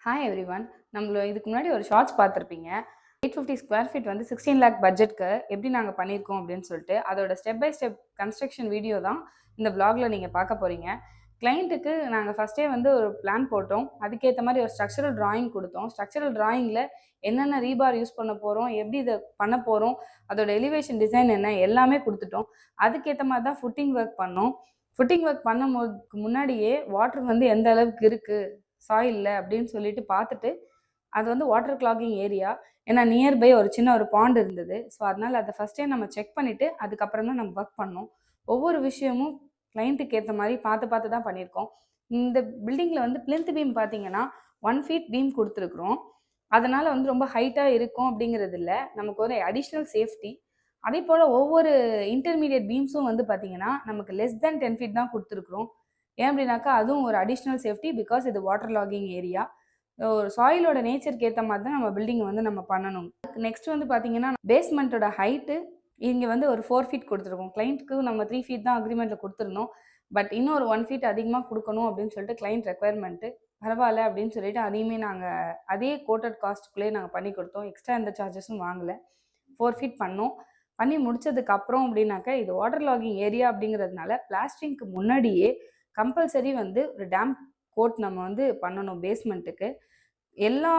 Hi everyone. இதுக்கு முன்னாடி ஒரு ஷார்ட்ஸ் பார்த்துருப்பீங்க. 850 ஸ்கொயர் ஃபீட் வந்து 16 லேக் பட்ஜெட்க்கு எப்படி நாங்கள் பண்ணியிருக்கோம் அப்படின்னு சொல்லிட்டு அதோட step by step construction video தான் இந்த vlogல நீங்கள் பார்க்க போகிறீங்க. கிளைண்ட்டுக்கு நாங்கள் ஃபஸ்ட்டே வந்து ஒரு பிளான் போட்டோம். அதுக்கேற்ற மாதிரி ஒரு ஸ்ட்ரக்சரல் டிராயிங் கொடுத்தோம். ஸ்ட்ரக்சரல் டிராயிங்கில் என்னென்ன ரீபார் யூஸ் பண்ண போகிறோம், எப்படி இதை பண்ண போகிறோம், அதோட எலிவேஷன் டிசைன் என்ன எல்லாமே கொடுத்துட்டோம். அதுக்கேற்ற மாதிரி தான் ஃபுட்டிங் ஒர்க் பண்ணோம். ஃபுட்டிங் ஒர்க் பண்ணும்போதுக்கு முன்னாடியே வாட்டர் வந்து எந்த அளவுக்கு இருக்குது சாயில்ல அப்படின்னு சொல்லிட்டு பார்த்துட்டு, அது வந்து வாட்டர் கிளாகிங் ஏரியா. ஏன்னா நியர்பை ஒரு சின்ன ஒரு பாண்ட் இருந்தது. ஸோ அதனால அதை ஃபஸ்ட்டே நம்ம செக் பண்ணிவிட்டு அதுக்கப்புறம் தான் நம்ம ஒர்க் பண்ணோம். ஒவ்வொரு விஷயமும் கிளைண்ட்டுக்கு ஏற்ற மாதிரி பார்த்து பார்த்து தான் பண்ணியிருக்கோம். இந்த பில்டிங்கில் வந்து பிளிந்த் பீம் பார்த்தீங்கன்னா 1 ஃபீட் பீம் கொடுத்துருக்குறோம். அதனால் வந்து ரொம்ப ஹைட்டாக இருக்கும் அப்படிங்கிறது இல்லை, நமக்கு ஒரு அடிஷ்னல் சேஃப்டி. அதே போல் ஒவ்வொரு இன்டர்மீடியட் பீம்ஸும் வந்து பார்த்தீங்கன்னா நமக்கு லெஸ் தென் 10 ஃபீட் தான் கொடுத்துருக்குறோம். ஏன் அப்படின்னாக்கா அதுவும் ஒரு அடிஷ்னல் சேஃப்டி. பிகாஸ் இது வாட்டர் லாகிங் ஏரியா. ஒரு சாயிலோட நேச்சருக்கு ஏற்ற மாதிரி தான் நம்ம பில்டிங் வந்து நம்ம பண்ணணும். நெக்ஸ்ட் வந்து பார்த்தீங்கன்னா பேஸ்மெண்ட்டோட ஹைட்டு இங்கே வந்து ஒரு 4 ஃபீட் கொடுத்துருக்கோம். கிளைண்ட்டுக்கு நம்ம 3 ஃபீட் தான் அக்ரிமெண்ட்டில் கொடுத்துருந்தோம். பட் இன்னும் ஒரு 1 ஃபீட் அதிகமாக கொடுக்கணும் அப்படின்னு சொல்லிட்டு கிளைண்ட் ரெக்குயர்மெண்ட்டு. பரவாயில்ல அப்படின்னு சொல்லிட்டு அதையுமே நாங்கள் அதே கோட்டட் காஸ்ட்டுக்குள்ளேயே நாங்கள் பண்ணி கொடுத்தோம். எக்ஸ்ட்ரா எந்த சார்ஜஸும் வாங்கலை. 4 ஃபீட் பண்ணோம். பண்ணி முடிச்சதுக்கு அப்புறம் அப்படின்னாக்கா இது வாட்டர் லாகிங் ஏரியா அப்படிங்கிறதுனால பிளாஸ்டிங்க்கு முன்னாடியே கம்பல்சரி வந்து ஒரு டேம்ப் கோட் நம்ம வந்து பண்ணணும் பேஸ்மெண்ட்டுக்கு. எல்லா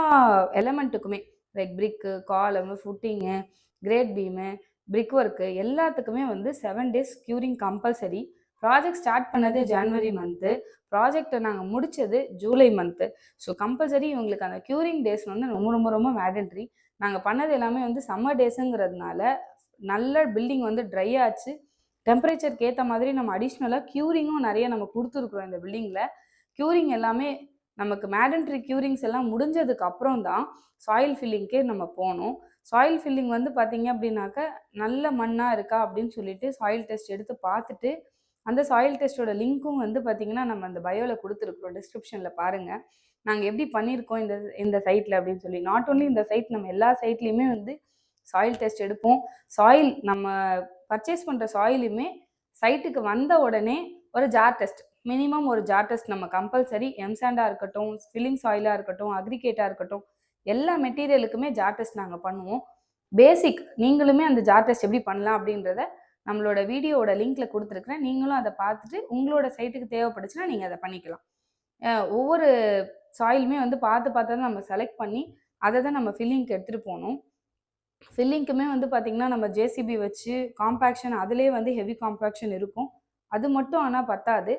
எலமெண்ட்டுக்குமே like brick, column, footing, grade beam, brick work எல்லாத்துக்குமே வந்து 7 days curing compulsory. Project start பண்ணது ஜனவரி மந்த்து. ப்ராஜெக்டை நாங்கள் முடித்தது ஜூலை மந்த்து. ஸோ கம்பல்சரி இவங்களுக்கு அந்த க்யூரிங் டேஸ் வந்து ரொம்ப ரொம்ப ரொம்ப மேண்டட்ரி. நாங்கள் பண்ணது எல்லாமே வந்து சம்மர் டேஸுங்கிறதுனால நல்ல பில்டிங் வந்து ட்ரை ஆச்சு. டெம்பரேச்சருக்கு ஏற்ற மாதிரி நம்ம அடிஷ்னலாக க்யூரிங்கும் நிறைய நம்ம கொடுத்துருக்குறோம் இந்த பில்டிங்கில். க்யூரிங் எல்லாமே நமக்கு மேண்டட்ரி க்யூரிங்ஸ் எல்லாம் முடிஞ்சதுக்கு அப்புறம் தான் சாயில் ஃபில்லிங்க்கே நம்ம போனோம். சாயில் ஃபில்லிங் வந்து பார்த்தீங்க அப்படின்னாக்க நல்ல மண்ணாக இருக்கா அப்படின்னு சொல்லிட்டு சாயில் டெஸ்ட் எடுத்து பார்த்துட்டு, அந்த சாயில் டெஸ்ட்டோட லிங்க்கும் வந்து பார்த்தீங்கன்னா நம்ம அந்த பயோவில் கொடுத்துருக்குறோம். டிஸ்கிரிப்ஷனில் பாருங்கள் நாங்கள் எப்படி பண்ணியிருக்கோம் இந்த இந்த சைட்டில் அப்படின்னு சொல்லி. நாட் ஓன்லி இந்த சைட், நம்ம எல்லா சைட்லேயுமே வந்து சாயில் டெஸ்ட் எடுப்போம். சாயில் நம்ம பர்ச்சேஸ் பண்ணுற சாயிலுமே சைட்டுக்கு வந்த உடனே ஒரு ஜார் டெஸ்ட், மினிமம் ஒரு ஜார் டெஸ்ட் நம்ம கம்பல்சரி. எம்சாண்டாக இருக்கட்டும், ஃபில்லிங் சாயிலாக இருக்கட்டும், அக்ரிகேட்டாக இருக்கட்டும், எல்லா மெட்டீரியலுக்குமே ஜார் டெஸ்ட் நாங்கள் பண்ணுவோம். பேசிக் நீங்களுமே அந்த ஜார் டெஸ்ட் எப்படி பண்ணலாம் அப்படின்றத நம்மளோட வீடியோவோட லிங்க்ல கொடுத்துருக்குறேன். நீங்களும் அதை பார்த்துட்டு உங்களோட சைட்டுக்கு தேவைப்பட்டுச்சுன்னா நீங்கள் அதை பண்ணிக்கலாம். ஒவ்வொரு சாயிலுமே வந்து பார்த்து பார்த்து தான் நம்ம செலக்ட் பண்ணி அதை தான் நம்ம ஃபில்லிங்க்கு எடுத்துகிட்டு போகணும். ஃபில்லிங்க்குமே வந்து பார்த்திங்கன்னா நம்ம ஜேசிபி வச்சு காம்பேக்ஷன், அதிலே வந்து ஹெவி காம்பேக்ஷன் இருக்கும். அது மட்டும் ஆனால் பத்தாது.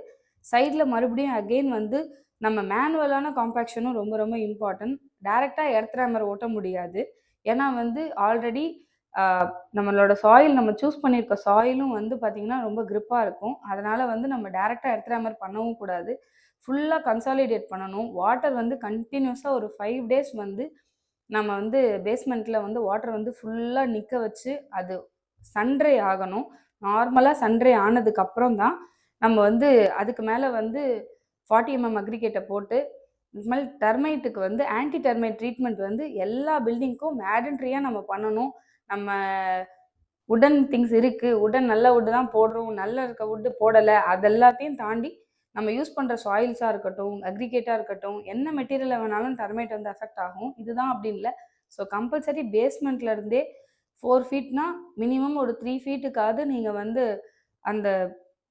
சைடில் மறுபடியும் அகெயின் வந்து நம்ம மேனுவலான காம்பேக்ஷனும் ரொம்ப ரொம்ப இம்பார்ட்டன்ட். டைரெக்டாக எர்த் ரேமர் ஓட்ட முடியாது. ஏன்னா வந்து ஆல்ரெடி நம்மளோட சாயில், நம்ம சூஸ் பண்ணியிருக்க சாயிலும் வந்து பார்த்திங்கன்னா ரொம்ப க்ரிப்பாக இருக்கும். அதனால் வந்து நம்ம டைரெக்டாக எர்த் ரேமர் பண்ணவும் கூடாது. ஃபுல்லாக கன்சாலிடேட் பண்ணணும். வாட்டர் வந்து கண்டினியூஸாக ஒரு 5 டேஸ் வந்து நம்ம வந்து பேஸ்மெண்ட்டில் வந்து வாட்டர் வந்து ஃபுல்லாக நிற்க வச்சு அது சன்ட்ரை ஆகணும். நார்மலாக சன்ட்ரை ஆனதுக்கப்புறம் தான் நம்ம வந்து அதுக்கு மேலே வந்து 40 mm அக்ரிகேட்டை போட்டு, இது மாதிரி டெர்மைட்டுக்கு வந்து ஆன்டி டெர்மைட் ட்ரீட்மெண்ட் வந்து எல்லா பில்டிங்க்கும் மேண்டட்ரியாக நம்ம பண்ணணும். நம்ம உடன் திங்ஸ் இருக்குது, உடன் நல்ல வுட்டு தான் போடுறோம், நல்ல இருக்க வுட்டு போடலை, அது எல்லாத்தையும் தாண்டி நம்ம யூஸ் பண்ணுற சாயில்ஸாக இருக்கட்டும், அக்ரிகேட்டாக இருக்கட்டும், என்ன மெட்டீரியலில் வேணாலும் டெர்மைட் வந்து அஃபெக்ட் ஆகும். இதுதான் அப்படின்னு இல்லை. ஸோ கம்பல்சரி பேஸ்மெண்ட்லேருந்தே 4 ஃபீட்னா மினிமம் ஒரு 3 ஃபீட்டுக்காவது நீங்கள் வந்து அந்த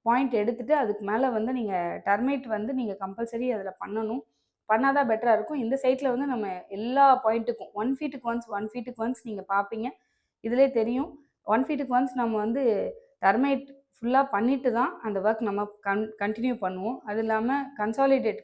பாயிண்ட் எடுத்துகிட்டு அதுக்கு மேலே வந்து நீங்கள் டெர்மைட் வந்து நீங்கள் கம்பல்சரி அதில் பண்ணணும். பண்ணாதான் பெட்டராக இருக்கும். இந்த சைட்டில் வந்து நம்ம எல்லா பாயிண்ட்டுக்கும் 1 ஃபீட்டுக்கு ஒன்ஸ் 1 ஃபீட்டுக்கு ஒன்ஸ் நீங்கள் பார்ப்பீங்க. இதிலே தெரியும். 1 ஃபீட்டுக்கு ஒன்ஸ் நம்ம வந்து டெர்மைட் ஃபுல்லாக பண்ணிட்டு தான் அந்த ஒர்க் நம்ம கண்டினியூ பண்ணுவோம். அது இல்லாமல்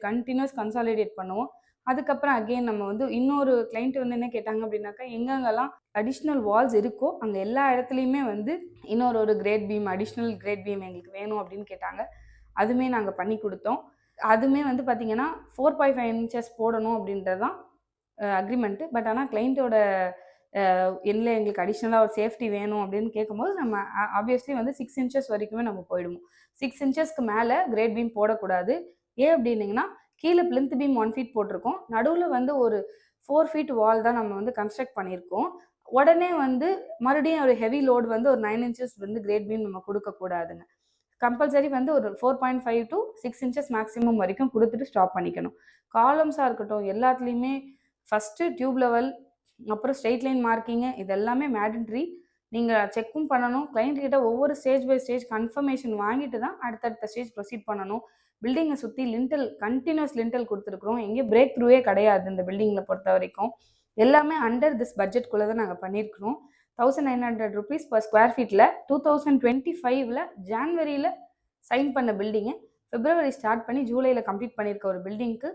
கண்டினியூஸ் கன்சாலிடேட் பண்ணுவோம். அதுக்கப்புறம் அகெயின் நம்ம வந்து இன்னொரு கிளைண்ட் வந்து என்ன கேட்டாங்க அப்படின்னாக்கா, எங்கெங்கெல்லாம் அடிஷ்னல் வால்ஸ் இருக்கோ அங்கே எல்லா இடத்துலையுமே வந்து இன்னொரு grade beam, additional grade beam எங்களுக்கு வேணும் அப்படின்னு கேட்டாங்க. அதுவுமே நாங்கள் பண்ணி கொடுத்தோம். அதுவுமே வந்து பார்த்திங்கன்னா 4.5 இன்ச்சஸ் போடணும் அப்படின்றது தான் அக்ரிமெண்ட்டு. பட் ஆனால் கிளைண்ட்டோட இல்லை எங்களுக்கு அடிஷ்னலாக ஒரு சேஃப்டி வேணும் அப்படின்னு கேட்கும்போது நம்ம ஆப்வியஸ்லி வந்து 6 இன்ச்சஸ் வரைக்குமே நம்ம போயிடுவோம். 6 இன்ச்சஸ்க்கு மேலே கிரேட் பீம் போடக்கூடாது. ஏன் அப்படின்னிங்கன்னா கீழே பிளிந்த் பீம் 1 ஃபீட் போட்டிருக்கோம். நடுவில் வந்து ஒரு 4 ஃபீட் வால் தான் நம்ம வந்து கன்ஸ்ட்ரக்ட் பண்ணியிருக்கோம். உடனே வந்து மறுபடியும் ஒரு ஹெவி லோடு வந்து ஒரு 9 இன்ச்சஸ் வந்து கிரேட் பீம் நம்ம கொடுக்கக்கூடாதுங்க. கம்பல்சரி வந்து ஒரு 4.5 to 6 இன்ச்சஸ் மேக்ஸிமம் வரைக்கும் கொடுத்துட்டு ஸ்டாப் பண்ணிக்கணும். காலம்ஸாக இருக்கட்டும் எல்லாத்துலேயுமே ஃபஸ்ட்டு டியூப் லெவல், அப்புறம் ஸ்ட்ரெயிட் லைன் மார்க்கிங்கு இது எல்லாமே மேண்டட்ரி. நீங்கள் செக்கும் பண்ணணும். கிளைண்ட் கிட்ட ஒவ்வொரு ஸ்டேஜ் பை ஸ்டேஜ் கன்ஃபர்மேஷன் வாங்கிட்டு தான் அடுத்தடுத்த ஸ்டேஜ் ப்ரொசீட் பண்ணணும். பில்டிங்கை சுற்றி லிண்டல் கண்டினியூஸ் லிண்டல் கொடுத்துருக்குறோம். எங்கேயும் பிரேக் த்ரூவே கிடையாது இந்த பில்டிங்கில் பொறுத்த வரைக்கும். எல்லாமே அண்டர் திஸ் பட்ஜெட்குள்ளே தான் நாங்கள் பண்ணியிருக்கிறோம். 1900 rupees per ஸ்கொயர் ஃபீட்டில் 2025 ஜான்வரியில் சைன் பண்ண பில்டிங்கை பிப்ரவரி ஸ்டார்ட் பண்ணி ஜூலையில் கம்ப்ளீட் பண்ணியிருக்க ஒரு பில்டிங்க்கு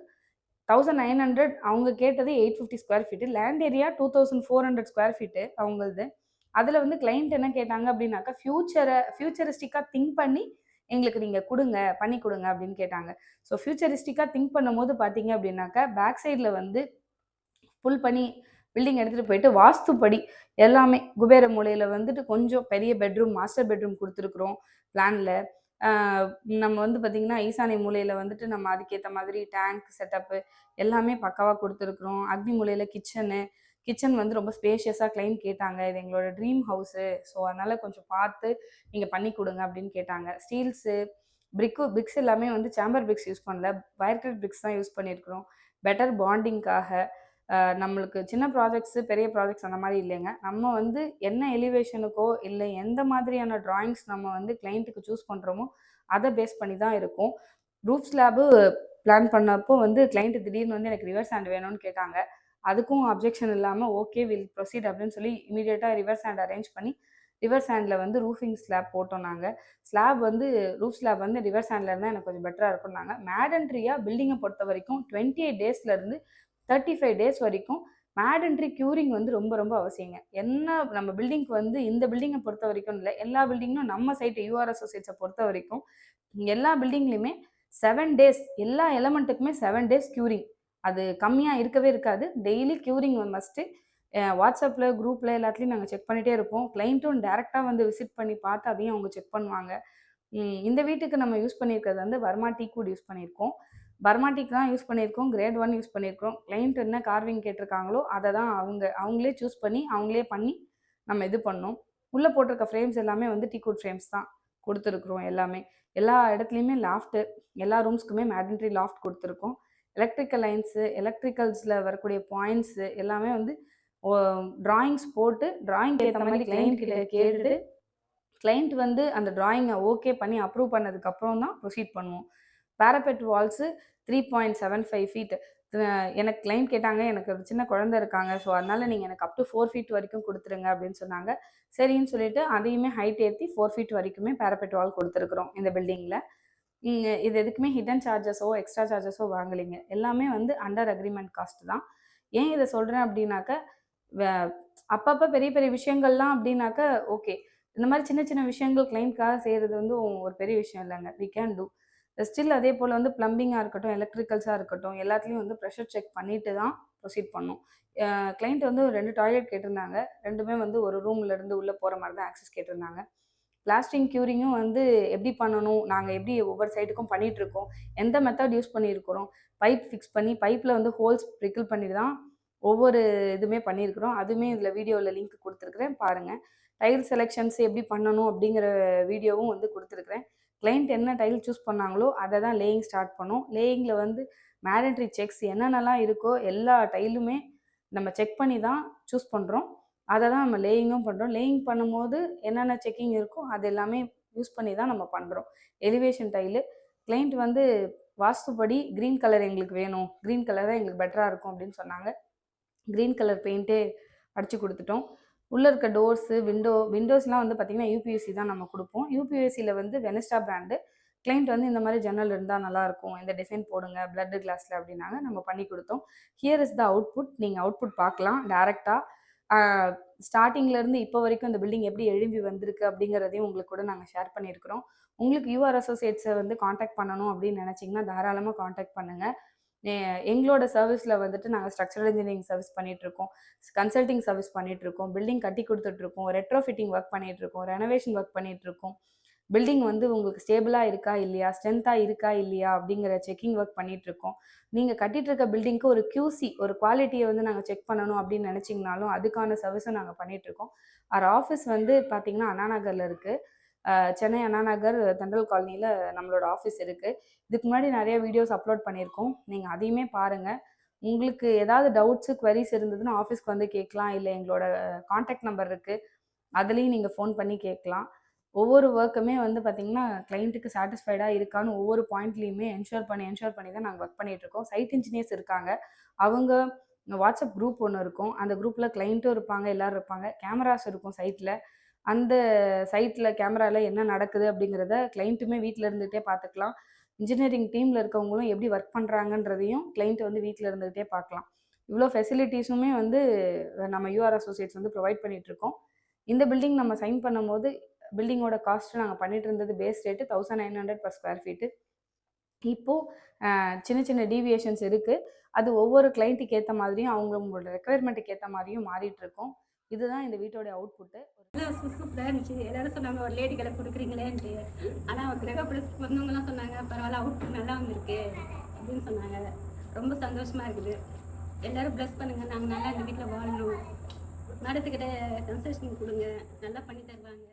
1900 அவங்க கேட்டது 850 square feet, land area 2400 square feet அவங்களது. அதில் வந்து கிளைண்ட் என்ன கேட்டாங்க அப்படின்னாக்கா ஃபியூச்சரிஸ்டிக்காக திங்க் பண்ணி எங்களுக்கு நீங்கள் கொடுங்க பண்ணி கொடுங்க அப்படின்னு கேட்டாங்க. ஸோ ஃபியூச்சரிஸ்டிக்காக திங்க் பண்ணும்போது பார்த்தீங்க அப்படின்னாக்கா பேக் சைடில் வந்து புல் பண்ணி பில்டிங் எடுத்துகிட்டு போயிட்டு வாஸ்துப்படி எல்லாமே குபேர மூலையில் வந்துட்டு கொஞ்சம் பெரிய பெட்ரூம் மாஸ்டர் பெட்ரூம் கொடுத்துருக்குறோம் பிளானில். நம்ம வந்து பார்த்திங்கன்னா ஈசானிய மூலையில் வந்துட்டு நம்ம அதுக்கேற்ற மாதிரி டேங்க் செட்டப்பு எல்லாமே பக்காவாக கொடுத்துருக்குறோம். அக்னி மூலையில் கிச்சன் வந்து ரொம்ப ஸ்பேஷியஸாக கிளைண்ட் கேட்டாங்க. இது எங்களோட ட்ரீம் ஹவுஸு, ஸோ அதனால் கொஞ்சம் பார்த்து நீங்கள் பண்ணி கொடுங்க அப்படின்னு கேட்டாங்க. ஸ்டீல்ஸு பிரிக்ஸ் எல்லாமே வந்து சேம்பர் பிரிக்ஸ் யூஸ் பண்ணல, வயர்கட் பிரிக்ஸ் தான் யூஸ் பண்ணியிருக்கிறோம். பெட்டர் பாண்டிங்காக நம்மளுக்கு சின்ன ப்ராஜெக்ட்ஸு பெரிய ப்ராஜெக்ட்ஸ் அந்த மாதிரி இல்லைங்க. நம்ம வந்து என்ன எலிவேஷனுக்கோ இல்லை எந்த மாதிரியான ட்ராயிங்ஸ் நம்ம வந்து கிளைண்ட்டுக்கு சூஸ் பண்ணுறோமோ அதை பேஸ் பண்ணி தான் இருக்கும். ரூஃப் ஸ்லாபு பிளான் பண்ணப்போ வந்து கிளைண்ட்டு திடீர்னு வந்து எனக்கு ரிவர்ஸ் ஹேண்ட் வேணும்னு கேட்டாங்க. அதுக்கும் அப்ஜெக்ஷன் இல்லாமல் ஓகே வில் ப்ரொசீட் அப்படின்னு சொல்லி இமீடியட்டாக ரிவர்ஸ் ஹேண்ட் அரேஞ்ச் பண்ணி ரிவர்ஸ் ஹேண்டில் வந்து ரூஃபிங் ஸ்லாப் போட்டோம். நாங்கள் ஸ்லாப் வந்து ரூஃப் ஸ்லாப் வந்து ரிவர்ஸ் ஹேண்டில் இருந்தால் எனக்கு கொஞ்சம் பெட்டராக இருக்கும்னாங்க. மேடன்ட்ரியாக பில்டிங்கை பொறுத்த வரைக்கும் 28 டேஸ்லேருந்து 35 டேஸ் வரைக்கும் மேடன்ட்ரி க்யூரிங் வந்து ரொம்ப ரொம்ப அவசியங்க. என்ன நம்ம பில்டிங்க்கு வந்து இந்த பில்டிங்கை பொறுத்த வரைக்கும் இல்லை, எல்லா பில்டிங்கும் நம்ம சைட்டு யூஆர் அசோசியேட்ஸை பொறுத்த வரைக்கும் எல்லா பில்டிங்லேயுமே 7 டேஸ் எல்லா எலமெண்ட்டுக்குமே 7 டேஸ் க்யூரிங். அது கம்மியாக இருக்கவே இருக்காது. Daily curing must. வாட்ஸ்அப்பில் குரூப்பில் எல்லாத்துலேயும் நாங்கள் செக் பண்ணிகிட்டே இருப்போம். கிளைண்ட்டும் டேரெக்டாக வந்து விசிட் பண்ணி பார்த்து அதையும் அவங்க செக் பண்ணுவாங்க. இந்த வீட்டுக்கு நம்ம யூஸ் பண்ணியிருக்கிறது வந்து வர்மா டீக் வுட் யூஸ் பண்ணியிருக்கோம். பர்மா டீக் தான் யூஸ் பண்ணியிருக்கோம். கிரேட் 1 யூஸ் பண்ணியிருக்கோம். கிளைண்ட் என்ன கார்விங் கேட்டிருக்காங்களோ அதை தான் அவங்களே சூஸ் பண்ணி அவங்களே பண்ணி நம்ம இது பண்ணோம். உள்ளே போட்டிருக்க ஃப்ரேம்ஸ் எல்லாமே வந்து டீக் வுட் ஃப்ரேம்ஸ் தான் கொடுத்துருக்குறோம். எல்லாமே எல்லா இடத்துலையுமே லாஃப்ட்டு, எல்லா ரூம்ஸ்க்குமே மேடன்ட்ரி லாஃப்ட் கொடுத்துருக்கோம். எலக்ட்ரிக்கல் லைன்ஸு எலக்ட்ரிக்கல்ஸில் வரக்கூடிய பாயிண்ட்ஸு எல்லாமே வந்து ட்ராயிங்ஸ் போட்டு டிராயிங் ஏற்ற மாதிரி கிளைண்ட் கிட்ட கேட்டுட்டு கிளைண்ட் வந்து அந்த டிராயிங்கை ஓகே பண்ணி அப்ரூவ் பண்ணதுக்கப்புறம் தான் ப்ரொசீட் பண்ணுவோம். பேரபெட் வால்ஸு 3.75 ஃபீட். எனக்கு கிளைண்ட் கேட்டாங்க, எனக்கு ஒரு சின்ன குழந்தை இருக்காங்க, ஸோ அதனால் நீங்கள் எனக்கு அப் டு 4 ஃபீட் வரைக்கும் கொடுத்துருங்க அப்படின்னு சொன்னாங்க. சரின்னு சொல்லிட்டு அதையுமே ஹைட் ஏற்றி 4 ஃபீட் வரைக்குமே பேரபெட் வால் கொடுத்துருக்குறோம் இந்த பில்டிங்கில். இது எதுக்குமே ஹிடன் சார்ஜஸோ எக்ஸ்ட்ரா சார்ஜஸோ வாங்கலைங்க. எல்லாமே வந்து அண்டர் அக்ரிமெண்ட் காஸ்ட் தான். ஏன் இதை சொல்கிறேன் அப்படின்னாக்க அப்பப்போ பெரிய பெரிய விஷயங்கள்லாம் அப்படின்னாக்க ஓகே, இந்த மாதிரி சின்ன சின்ன விஷயங்கள் கிளைண்ட்காக செய்கிறது வந்து ஒரு பெரிய விஷயம் இல்லைங்க. We can do. ஸ்டில் அதே போல் வந்து ப்ளம்பிங்காக இருக்கட்டும் எலக்ட்ரிக்கல்ஸாக இருக்கட்டும் எல்லாத்துலேயும் வந்து ப்ரெஷர் செக் பண்ணிட்டு தான் ப்ரொசீட் பண்ணோம். கிளைண்ட் வந்து 2 டாய்லெட் கேட்டிருந்தாங்க. 2மே வந்து ஒரு ரூம்லேருந்து உள்ளே போகிற மாதிரி தான் ஆக்சஸ் கேட்டிருந்தாங்க. பிளாஸ்டிங் க்யூரிங்கும் வந்து எப்படி பண்ணணும், நாங்கள் எப்படி ஒவ்வொரு சைட்டுக்கும் பண்ணிகிட்ருக்கோம், எந்த மெத்தட் யூஸ் பண்ணியிருக்கிறோம், பைப் ஃபிக்ஸ் பண்ணி பைப்பில் வந்து ஹோல்ஸ் ப்ரிக்கிள் பண்ணிட்டு தான் ஒவ்வொரு இதுவுமே பண்ணியிருக்கிறோம். அதுவுமே இதில் வீடியோவில் லிங்க் கொடுத்துருக்குறேன் பாருங்கள். டைல் செலெக்ஷன்ஸ் எப்படி பண்ணணும் அப்படிங்கிற வீடியோவும் வந்து கொடுத்துருக்குறேன். கிளைண்ட் என்ன டைல் சூஸ் பண்ணாங்களோ அதை தான் லேயிங் ஸ்டார்ட் பண்ணோம். லேயிங்கில் வந்து மேடன்ட்ரி செக்ஸ் என்னென்னலாம் இருக்கோ எல்லா டைலுமே நம்ம செக் பண்ணி தான் சூஸ் பண்ணுறோம். அதை தான் நம்ம லேயிங்கும் பண்ணுறோம். லேயிங் பண்ணும்போது என்னென்ன செக்கிங் இருக்கோ அது எல்லாமே யூஸ் பண்ணி தான் நம்ம பண்ணுறோம். எலிவேஷன் டைலு கிளைண்ட் வந்து வாஸ்துப்படி க்ரீன் கலர் எங்களுக்கு வேணும், க்ரீன் கலர் தான் எங்களுக்கு பெட்டராக இருக்கும் அப்படின்னு சொன்னாங்க. க்ரீன் கலர் பெயிண்ட்டே அடித்து கொடுத்துட்டோம். உள்ளே இருக்க டோர்ஸு விண்டோஸ்லாம் வந்து பார்த்திங்கன்னா யூபிஎஸ்சி தான் நம்ம கொடுப்போம். யூபிஎஸ்சியில் வந்து வெனஸ்டா பிராண்டு. கிளைண்ட் வந்து இந்த மாதிரி ஜன்னல் இருந்தால் நல்லாயிருக்கும், இந்த டிசைன் போடுங்க பிளட் கிளாஸில் அப்படின்னாங்க. நம்ம பண்ணி கொடுத்தோம். Here is the output. நீங்கள் அவுட்புட் பார்க்கலாம் டேரெக்டாக. ஸ்டார்டிங்லேருந்து இப்போ வரைக்கும் இந்த பில்டிங் எப்படி எழும்பி வந்திருக்கு அப்படிங்கிறதையும் உங்களுக்கு கூட நாங்கள் ஷேர் பண்ணியிருக்கிறோம். உங்களுக்கு யூஆர் அசோசியேட்ஸை வந்து காண்டாக்ட் பண்ணணும் அப்படின்னு நினச்சிங்கன்னா தாராளமாக காண்டாக்ட் பண்ணுங்கள். எங்களோட சர்வீஸில் வந்துட்டு நாங்கள் ஸ்ட்ரக்சரல் இன்ஜினியரிங் சர்வீஸ் பண்ணிகிட்ருக்கோம், கன்சல்டிங் சர்வீஸ் பண்ணிகிட்ருக்கோம், பில்டிங் கட்டி கொடுத்துட்ருக்கோம், ரெட்ரோ ஃபிட்டிங் ஒர்க் பண்ணிகிட்ருக்கோம், ரெனோவேஷன் ஒர்க் பண்ணிகிட்ருக்கோம். பில்டிங் வந்து உங்களுக்கு ஸ்டேபிளாக இருக்கா இல்லையா, ஸ்ட்ரென்த்தாக இருக்கா இல்லையா அப்படிங்கிற செக்கிங் ஒர்க் பண்ணிகிட்ருக்கோம். நீங்கள் கட்டிகிட்ருக்க பில்டிங்க்கு ஒரு QC ஒரு குவாலிட்டியை வந்து நாங்கள் செக் பண்ணணும் அப்படின்னு நினச்சிங்கனாலும் அதுக்கான சர்வீஸும் நாங்கள் பண்ணிகிட்ருக்கோம். ஆர் ஆஃபீஸ் வந்து பார்த்திங்கன்னா அண்ணா நகரில் இருக்குது. சென்னை அண்ணா நகர் தென்றல் காலனியில் நம்மளோட ஆஃபீஸ் இருக்குது. இதுக்கு முன்னாடி நிறைய வீடியோஸ் அப்லோட் பண்ணியிருக்கோம். நீங்கள் அதையுமே பாருங்கள். உங்களுக்கு ஏதாவது டவுட்ஸு, குவரிஸ் இருந்ததுன்னா ஆஃபீஸ்க்கு வந்து கேட்கலாம். இல்லை எங்களோட காண்டாக்ட் நம்பர் இருக்குது, அதுலேயும் நீங்கள் ஃபோன் பண்ணி கேட்கலாம். ஒவ்வொரு ஒர்க்குமே வந்து பார்த்திங்கன்னா கிளைண்ட்டுக்கு சாட்டிஸ்ஃபைடாக இருக்கான்னு ஒவ்வொரு பாயிண்ட்லேயுமே என்ஷூர் பண்ணி தான் நாங்கள் ஒர்க் பண்ணிகிட்ருக்கோம். சைட் இன்ஜினியர்ஸ் இருக்காங்க. அவங்க வாட்ஸ்அப் குரூப் ஒன்று இருக்கும். அந்த குரூப்பில் கிளைண்ட்டும் இருப்பாங்க, எல்லோரும் இருப்பாங்க. கேமராஸ் இருக்கும் சைட்டில். அந்த சைட்டில் கேமராவில் என்ன நடக்குது அப்படிங்கிறத கிளைண்ட்டுமே வீட்டில் இருந்துகிட்டே பார்த்துக்கலாம். இன்ஜினியரிங் டீமில் இருக்கவங்களும் எப்படி ஒர்க் பண்ணுறாங்கன்றதையும் கிளைண்ட் வந்து வீட்டில் இருந்துகிட்டே பார்க்கலாம். இவ்வளோ ஃபெசிலிட்டிஸுமே வந்து நம்ம யூஆர் அசோசியேட்ஸ் வந்து ப்ரொவைட் பண்ணிகிட்ருக்கோம். இந்த பில்டிங் நம்ம சைன் பண்ணும்போது பில்டிங்கோட காஸ்ட்டு நாங்கள் பண்ணிட்டு இருந்தது base rate 1900 per square feet. இப்போது சின்ன சின்ன டீவியேஷன்ஸ் இருக்குது. அது ஒவ்வொரு கிளைண்ட்டுக்கு ஏற்ற மாதிரியும் அவங்களோட ரெக்குயர்மெண்ட்டுக்கு ஏற்ற மாதிரியும் மாறிட்டுருக்கோம். இதுதான் இந்த வீட்டோடைய அவுட்புட்டு. சூப்பராக இருந்துச்சு. எல்லாரும் சொன்னாங்க ஒரு லேடிகளை கொடுக்குறீங்களேன்ட்டு. ஆனால் கிரகப்பிரவேசத்துக்கு வந்தவங்கலாம் சொன்னாங்க பரவாயில்ல அவுட்புட் நல்லா வந்திருக்கு அப்படின்னு சொன்னாங்க. ரொம்ப சந்தோஷமாக இருக்குது. எல்லோரும் ப்ளஸ் பண்ணுங்கள். நாங்கள் நல்லா இந்த வீட்டில் வாழணும். மேடத்துக்கிட்ட கன்செஷன் கொடுங்க, நல்லா பண்ணி தருவாங்க.